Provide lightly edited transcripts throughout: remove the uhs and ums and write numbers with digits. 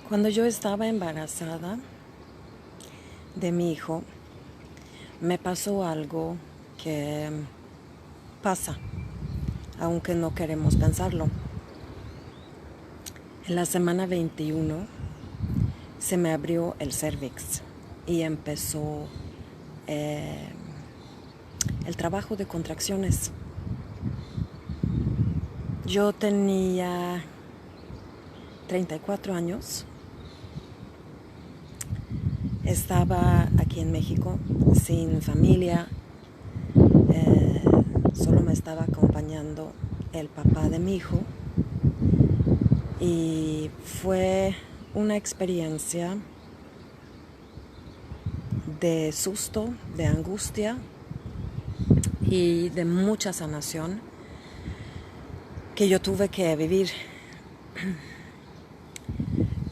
Cuando yo estaba embarazada de mi hijo, me pasó algo que pasa, aunque no queremos pensarlo. En la semana 21 se me abrió el cérvix y empezó el trabajo de contracciones. Yo tenía 34 años. Estaba aquí en México, sin familia, solo me estaba acompañando el papá de mi hijo y fue una experiencia de susto, de angustia y de mucha sanación que yo tuve que vivir.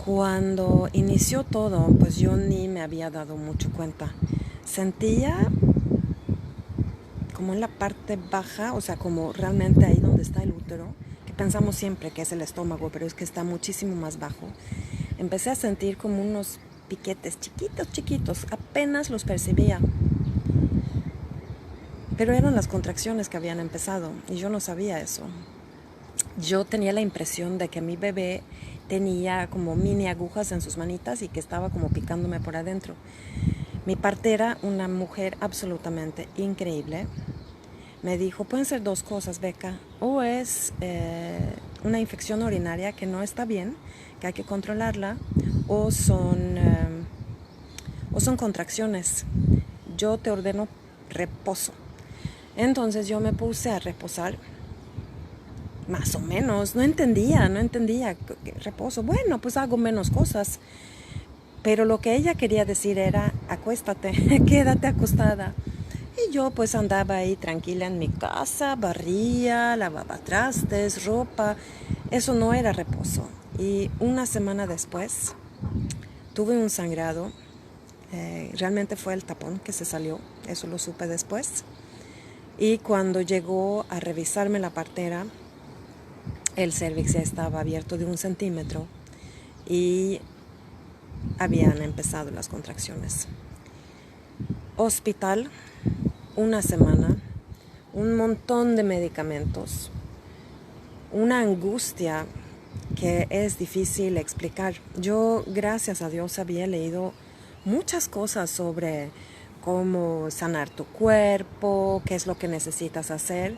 Cuando inició todo, pues yo ni me había dado mucho cuenta. Sentía como en la parte baja, o sea, como realmente ahí donde está el útero, que pensamos siempre que es el estómago, pero es que está muchísimo más bajo. Empecé a sentir como unos piquetes chiquitos, chiquitos, apenas los percibía. Pero eran las contracciones que habían empezado y yo no sabía eso. Yo tenía la impresión de que mi bebé tenía como mini agujas en sus manitas y que estaba como picándome por adentro. Mi partera, una mujer absolutamente increíble, me dijo, pueden ser dos cosas, Beca, o es una infección urinaria que no está bien, que hay que controlarla, o son contracciones. Yo te ordeno reposo. Entonces yo me puse a reposar, más o menos, no entendía, reposo, bueno, pues hago menos cosas. Pero lo que ella quería decir era, acuéstate, quédate acostada. Y yo pues andaba ahí tranquila en mi casa, barría, lavaba trastes, ropa. Eso no era reposo. Y una semana después tuve un sangrado. Realmente fue el tapón que se salió, eso lo supe después. Y cuando llegó a revisarme la partera, el cérvix ya estaba abierto de 1 centímetro y habían empezado las contracciones. Hospital, una semana, un montón de medicamentos, una angustia que es difícil explicar. Yo, gracias a Dios, había leído muchas cosas sobre cómo sanar tu cuerpo, qué es lo que necesitas hacer.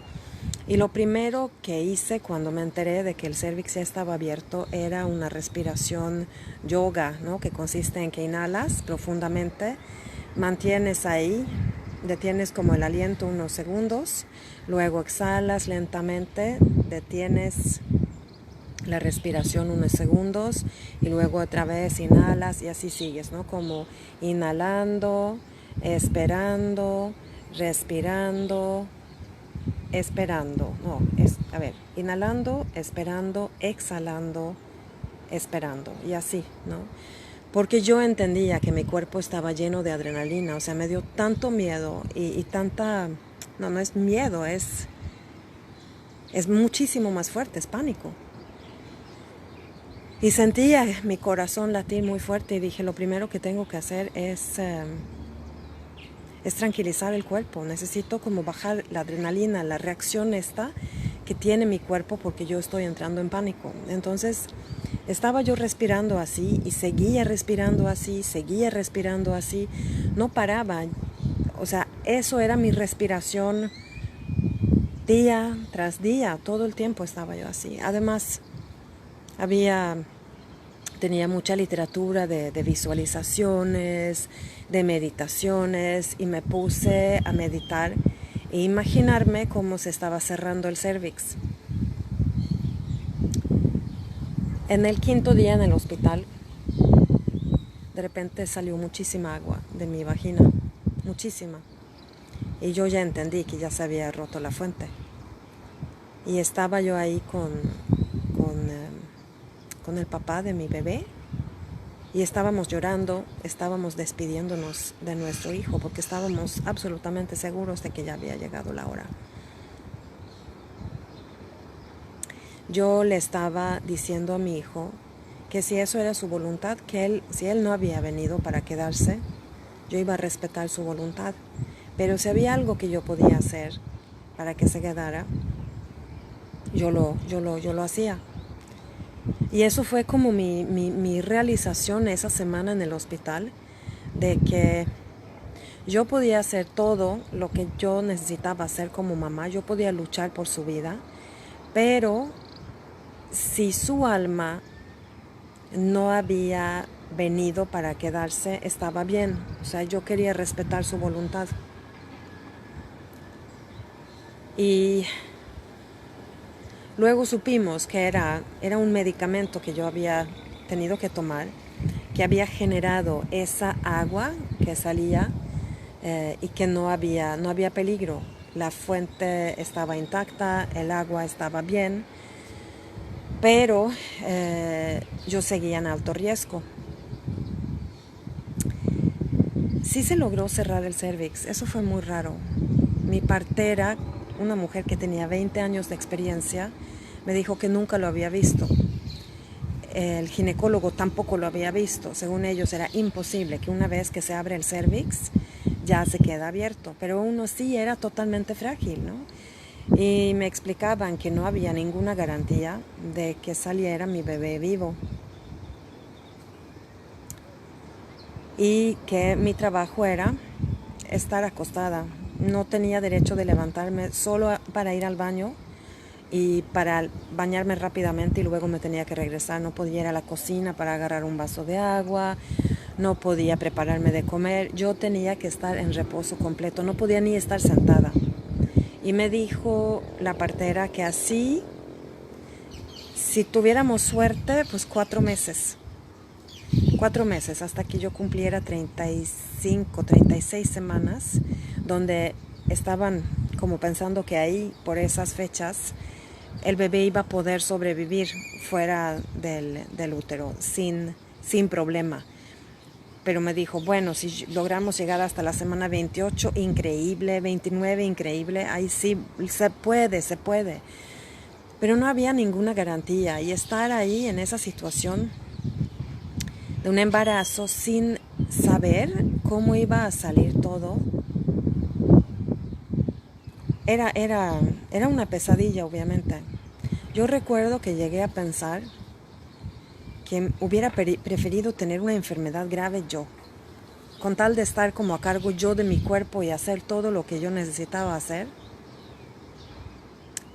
Y lo primero que hice cuando me enteré de que el cérvix ya estaba abierto era una respiración yoga, ¿no? Que consiste en que inhalas profundamente, mantienes ahí, detienes como el aliento unos segundos, luego exhalas lentamente, detienes la respiración unos segundos y luego otra vez inhalas y así sigues, ¿no? Como inhalando, esperando, respirando, esperando, inhalando, esperando, exhalando, esperando y así, ¿no? Porque yo entendía que mi cuerpo estaba lleno de adrenalina, o sea, me dio tanto miedo y tanta, no es miedo, es muchísimo más fuerte, es pánico. Y sentía mi corazón latir muy fuerte y dije, lo primero que tengo que hacer es tranquilizar el cuerpo. Necesito como bajar la adrenalina, la reacción esta que tiene mi cuerpo porque yo estoy entrando en pánico. Entonces estaba yo respirando así y seguía respirando así, no paraba. O sea, eso era mi respiración día tras día, todo el tiempo estaba yo así. Además, tenía mucha literatura de visualizaciones, de meditaciones, y me puse a meditar e imaginarme cómo se estaba cerrando el cérvix. En el 5.º día en el hospital, de repente salió muchísima agua de mi vagina, muchísima. Y yo ya entendí que ya se había roto la fuente. Y estaba yo ahí con el papá de mi bebé. Y estábamos llorando, estábamos despidiéndonos de nuestro hijo porque estábamos absolutamente seguros de que ya había llegado la hora. Yo le estaba diciendo a mi hijo que si eso era su voluntad, que si él no había venido para quedarse, yo iba a respetar su voluntad. Pero si había algo que yo podía hacer para que se quedara, yo lo hacía. Y eso fue como mi realización esa semana en el hospital, de que yo podía hacer todo lo que yo necesitaba hacer como mamá, yo podía luchar por su vida, pero si su alma no había venido para quedarse, estaba bien. O sea, yo quería respetar su voluntad. Y luego supimos que era un medicamento que yo había tenido que tomar, que había generado esa agua que salía y que no había peligro. La fuente estaba intacta, el agua estaba bien, pero yo seguía en alto riesgo. Sí se logró cerrar el cervix, eso fue muy raro. Mi partera, una mujer que tenía 20 años de experiencia, me dijo que nunca lo había visto. El ginecólogo tampoco lo había visto. Según ellos era imposible que una vez que se abre el cervix ya se queda abierto, pero uno sí era totalmente frágil, ¿no? Y me explicaban que no había ninguna garantía de que saliera mi bebé vivo y que mi trabajo era estar acostada. No tenía derecho de levantarme solo para ir al baño y para bañarme rápidamente y luego me tenía que regresar. No podía ir a la cocina para agarrar un vaso de agua, no podía prepararme de comer. Yo tenía que estar en reposo completo, no podía ni estar sentada. Y me dijo la partera que así, si tuviéramos suerte, pues 4 meses. 4 meses hasta que yo cumpliera 35, 36 semanas, donde estaban como pensando que ahí, por esas fechas, el bebé iba a poder sobrevivir fuera del útero, sin problema. Pero me dijo, bueno, si logramos llegar hasta la semana 28, increíble, 29, increíble, ahí sí, se puede. Pero no había ninguna garantía y estar ahí en esa situación de un embarazo sin saber cómo iba a salir todo, era una pesadilla, obviamente. Yo recuerdo que llegué a pensar que hubiera preferido tener una enfermedad grave yo, con tal de estar como a cargo yo de mi cuerpo y hacer todo lo que yo necesitaba hacer.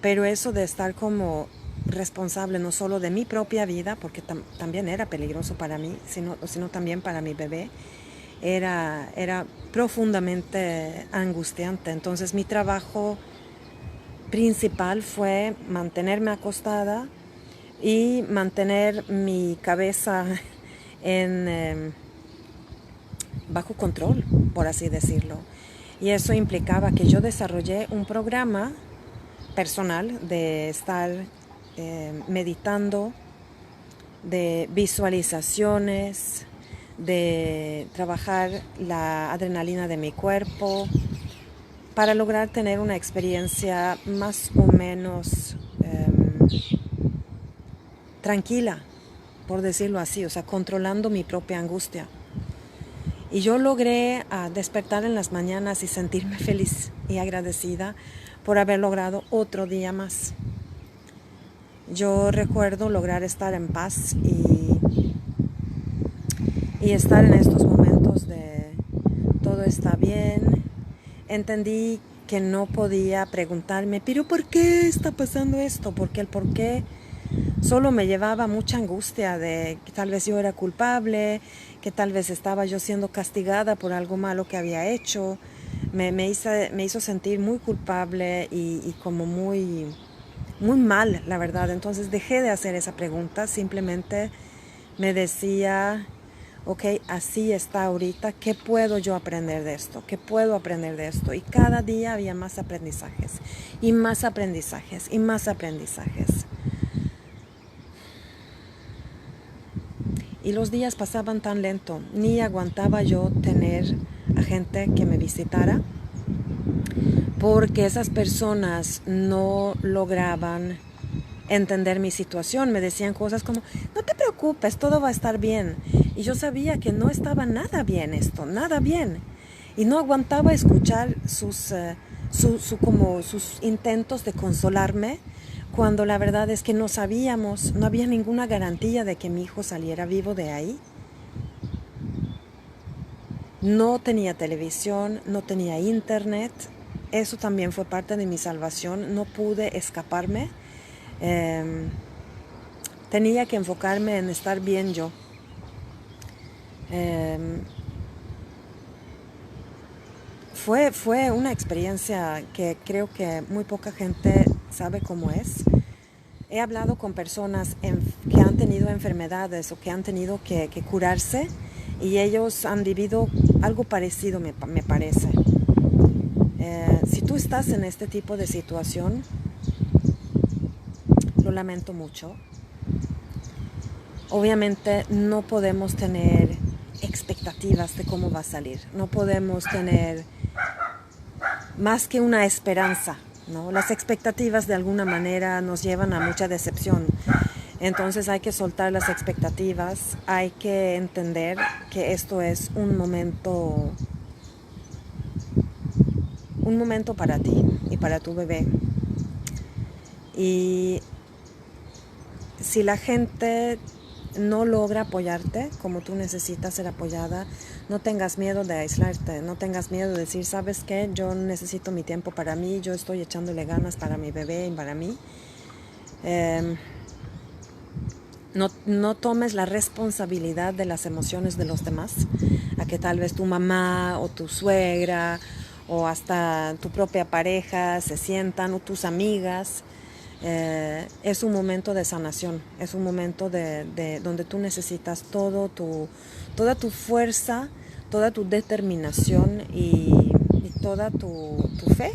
Pero eso de estar como responsable no solo de mi propia vida, porque también era peligroso para mí, sino también para mi bebé, era profundamente angustiante. Entonces mi trabajo principal fue mantenerme acostada y mantener mi cabeza bajo control, por así decirlo. Y eso implicaba que yo desarrollé un programa personal de estar meditando, de visualizaciones, de trabajar la adrenalina de mi cuerpo para lograr tener una experiencia más o menos tranquila, por decirlo así, o sea, controlando mi propia angustia. Y yo logré despertar en las mañanas y sentirme feliz y agradecida por haber logrado otro día más. Yo recuerdo lograr estar en paz y estar en estos momentos de todo está bien. Entendí que no podía preguntarme, pero ¿por qué está pasando esto? Porque el por qué solo me llevaba mucha angustia de que tal vez yo era culpable, que tal vez estaba yo siendo castigada por algo malo que había hecho. Me hizo sentir muy culpable y como muy mal, la verdad. Entonces dejé de hacer esa pregunta, simplemente me decía, ok, así está ahorita, ¿qué puedo yo aprender de esto? ¿Qué puedo aprender de esto? Y cada día había más aprendizajes, y más aprendizajes, y más aprendizajes. Y los días pasaban tan lento, ni aguantaba yo tener a gente que me visitara, porque esas personas no lograban entender mi situación. Me decían cosas como, no te preocupes, todo va a estar bien. Y yo sabía que no estaba nada bien esto, nada bien. Y no aguantaba escuchar sus intentos de consolarme, cuando la verdad es que no sabíamos, no había ninguna garantía de que mi hijo saliera vivo de ahí. No tenía televisión, no tenía internet. Eso también fue parte de mi salvación. No pude escaparme. Tenía que enfocarme en estar bien yo. Fue una experiencia que creo que muy poca gente sabe cómo es. He hablado con personas que han tenido enfermedades o que han tenido que curarse, y ellos han vivido algo parecido, me parece. Si tú estás en este tipo de situación, lo lamento mucho. Obviamente no podemos tener expectativas de cómo va a salir. No podemos tener más que una esperanza, ¿no? Las expectativas de alguna manera nos llevan a mucha decepción. Entonces hay que soltar las expectativas, hay que entender que esto es un momento para ti y para tu bebé. Y si la gente no logra apoyarte como tú necesitas ser apoyada, no tengas miedo de aislarte, no tengas miedo de decir, ¿sabes qué? Yo necesito mi tiempo para mí, yo estoy echándole ganas para mi bebé y para mí. No tomes la responsabilidad de las emociones de los demás, a que tal vez tu mamá o tu suegra o hasta tu propia pareja se sientan, o tus amigas. Es un momento de sanación, es un momento de donde tú necesitas toda tu fuerza, toda tu determinación y toda tu fe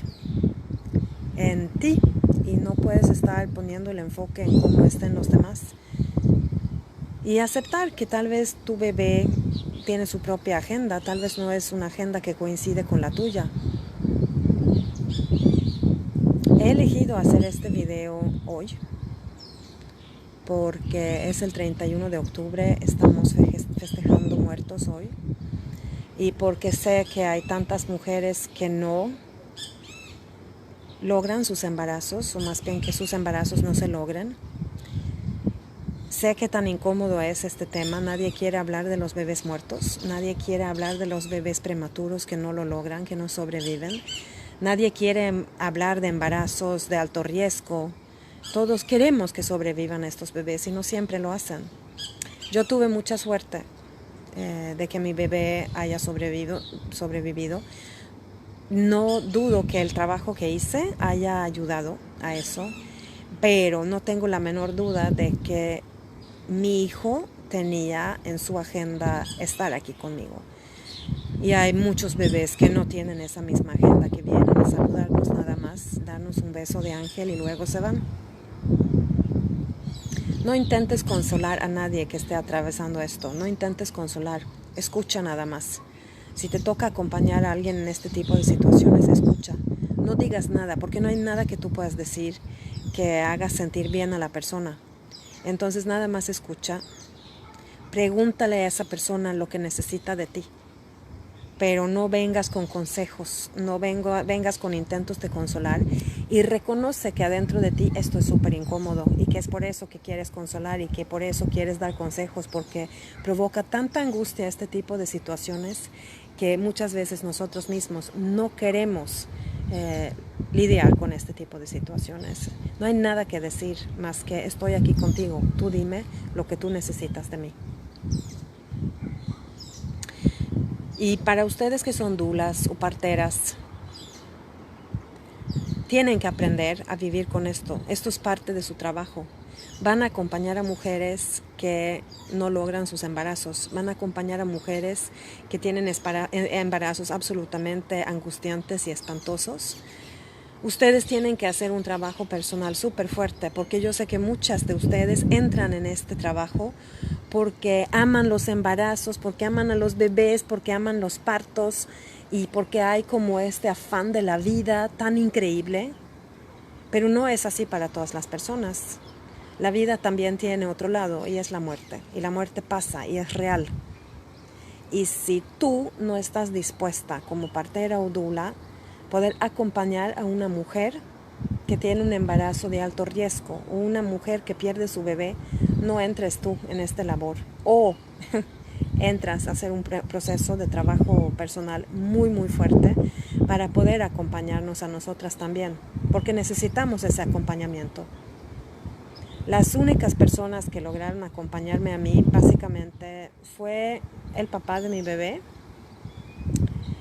en ti, y no puedes estar poniendo el enfoque en cómo estén los demás. Y aceptar que tal vez tu bebé tiene su propia agenda, tal vez no es una agenda que coincide con la tuya. He elegido hacer este video hoy porque es el 31 de octubre, estamos festejando muertos hoy, y porque sé que hay tantas mujeres que no logran sus embarazos, o más bien que sus embarazos no se logran. Sé que tan incómodo es este tema, nadie quiere hablar de los bebés muertos, nadie quiere hablar de los bebés prematuros que no lo logran, que no sobreviven, nadie quiere hablar de embarazos de alto riesgo. Todos queremos que sobrevivan estos bebés y no siempre lo hacen. Yo tuve mucha suerte de que mi bebé haya sobrevivido. No dudo que el trabajo que hice haya ayudado a eso, pero no tengo la menor duda de que mi hijo tenía en su agenda estar aquí conmigo. Y hay muchos bebés que no tienen esa misma agenda, que vienen a saludarnos nada más, darnos un beso de ángel y luego se van. No intentes consolar a nadie que esté atravesando esto, no intentes consolar, escucha nada más. Si te toca acompañar a alguien en este tipo de situaciones, escucha. No digas nada, porque no hay nada que tú puedas decir que haga sentir bien a la persona. Entonces nada más escucha, pregúntale a esa persona lo que necesita de ti, pero no vengas con consejos, no vengas con intentos de consolar, y reconoce que adentro de ti esto es súper incómodo y que es por eso que quieres consolar y que por eso quieres dar consejos, porque provoca tanta angustia este tipo de situaciones que muchas veces nosotros mismos no queremos lidiar con este tipo de situaciones. No hay nada que decir más que estoy aquí contigo, tú dime lo que tú necesitas de mí. Y para ustedes que son dulas o parteras, tienen que aprender a vivir con esto. Esto es parte de su trabajo. Van a acompañar a mujeres que no logran sus embarazos. Van a acompañar a mujeres que tienen embarazos absolutamente angustiantes y espantosos. Ustedes tienen que hacer un trabajo personal súper fuerte, porque yo sé que muchas de ustedes entran en este trabajo porque aman los embarazos, porque aman a los bebés, porque aman los partos y porque hay como este afán de la vida tan increíble. Pero no es así para todas las personas. La vida también tiene otro lado y es la muerte. Y la muerte pasa y es real. Y si tú no estás dispuesta como partera o dula, poder acompañar a una mujer que tiene un embarazo de alto riesgo o una mujer que pierde su bebé, no entres tú en esta labor. O entras a hacer un proceso de trabajo personal muy, muy fuerte para poder acompañarnos a nosotras también, porque necesitamos ese acompañamiento. Las únicas personas que lograron acompañarme a mí, básicamente, fue el papá de mi bebé,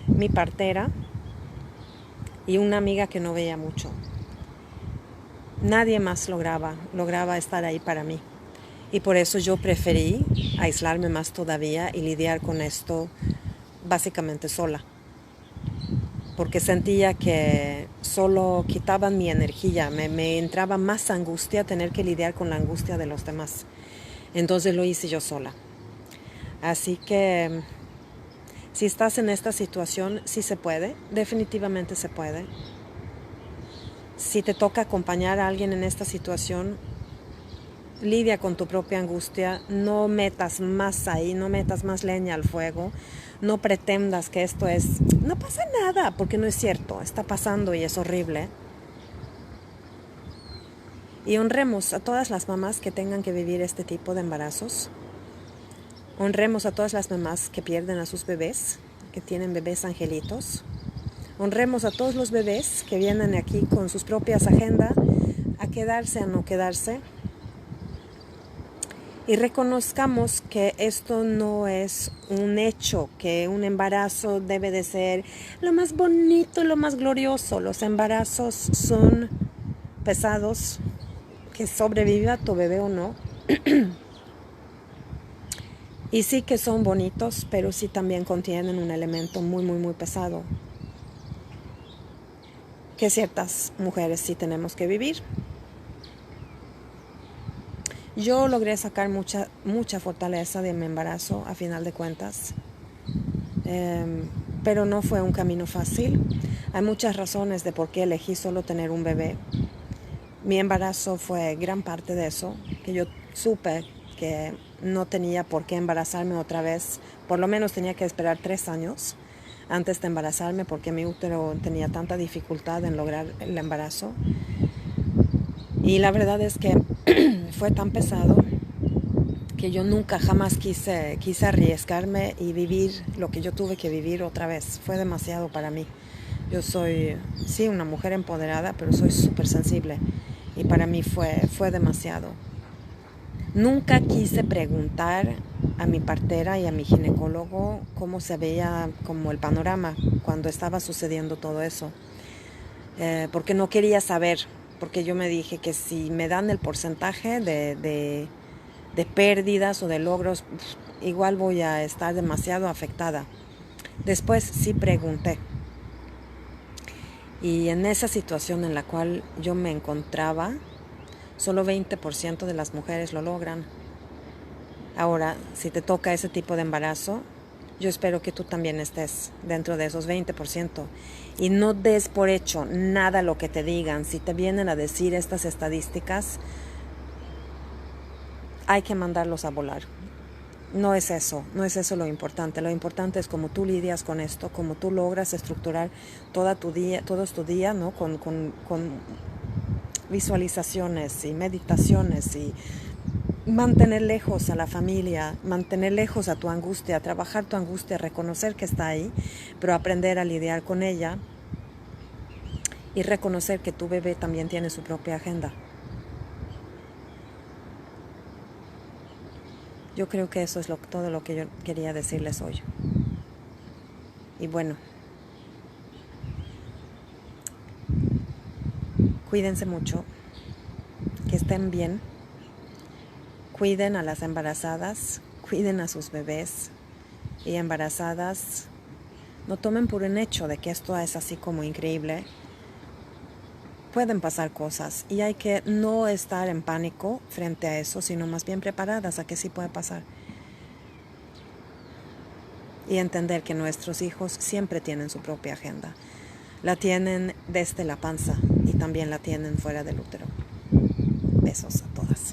mi partera y una amiga que no veía mucho. Nadie más lograba estar ahí para mí. Y por eso yo preferí aislarme más todavía y lidiar con esto básicamente sola. Porque sentía que solo quitaban mi energía, me entraba más angustia tener que lidiar con la angustia de los demás. Entonces lo hice yo sola. Así que si estás en esta situación, sí se puede, definitivamente se puede. Si te toca acompañar a alguien en esta situación, lidia con tu propia angustia, no metas más ahí, no metas más leña al fuego, no pretendas que esto es, no pasa nada, porque no es cierto, está pasando y es horrible. Y honremos a todas las mamás que tengan que vivir este tipo de embarazos. Honremos a todas las mamás que pierden a sus bebés, que tienen bebés angelitos. Honremos a todos los bebés que vienen aquí con sus propias agendas a quedarse, a no quedarse. Y reconozcamos que esto no es un hecho, que un embarazo debe de ser lo más bonito, lo más glorioso. Los embarazos son pesados, que sobreviva tu bebé o no. Y sí que son bonitos, pero sí también contienen un elemento muy, muy, muy pesado, que ciertas mujeres sí tenemos que vivir. Yo logré sacar mucha fortaleza de mi embarazo a final de cuentas, pero no fue un camino fácil. Hay muchas razones de por qué elegí solo tener un bebé. Mi embarazo fue gran parte de eso, que yo supe que no tenía por qué embarazarme otra vez, por lo menos tenía que esperar 3 años antes de embarazarme porque mi útero tenía tanta dificultad en lograr el embarazo. Y la verdad es que fue tan pesado que yo nunca jamás quise arriesgarme y vivir lo que yo tuve que vivir otra vez. Fue demasiado para mí. Yo soy, sí, una mujer empoderada, pero soy súper sensible. Y para mí fue demasiado. Nunca quise preguntar a mi partera y a mi ginecólogo cómo se veía como el panorama cuando estaba sucediendo todo eso. Porque no quería saber. Porque yo me dije que si me dan el porcentaje de pérdidas o de logros, igual voy a estar demasiado afectada. Después sí pregunté. Y en esa situación en la cual yo me encontraba, solo 20% de las mujeres lo logran. Ahora, si te toca ese tipo de embarazo, yo espero que tú también estés dentro de esos 20%. Y no des por hecho nada lo que te digan. Si te vienen a decir estas estadísticas, hay que mandarlos a volar. No es eso lo importante. Lo importante es cómo tú lidias con esto, cómo tú logras estructurar todo tu día, ¿no? Con visualizaciones y meditaciones y mantener lejos a la familia, mantener lejos a tu angustia, trabajar tu angustia, reconocer que está ahí, pero aprender a lidiar con ella y reconocer que tu bebé también tiene su propia agenda. Yo creo que eso es todo lo que yo quería decirles hoy. Y bueno, cuídense mucho, que estén bien, cuiden a las embarazadas, cuiden a sus bebés y embarazadas. No tomen por un hecho de que esto es así como increíble. Pueden pasar cosas y hay que no estar en pánico frente a eso, sino más bien preparadas a que sí puede pasar. Y entender que nuestros hijos siempre tienen su propia agenda. La tienen desde la panza y también la tienen fuera del útero. Besos a todas.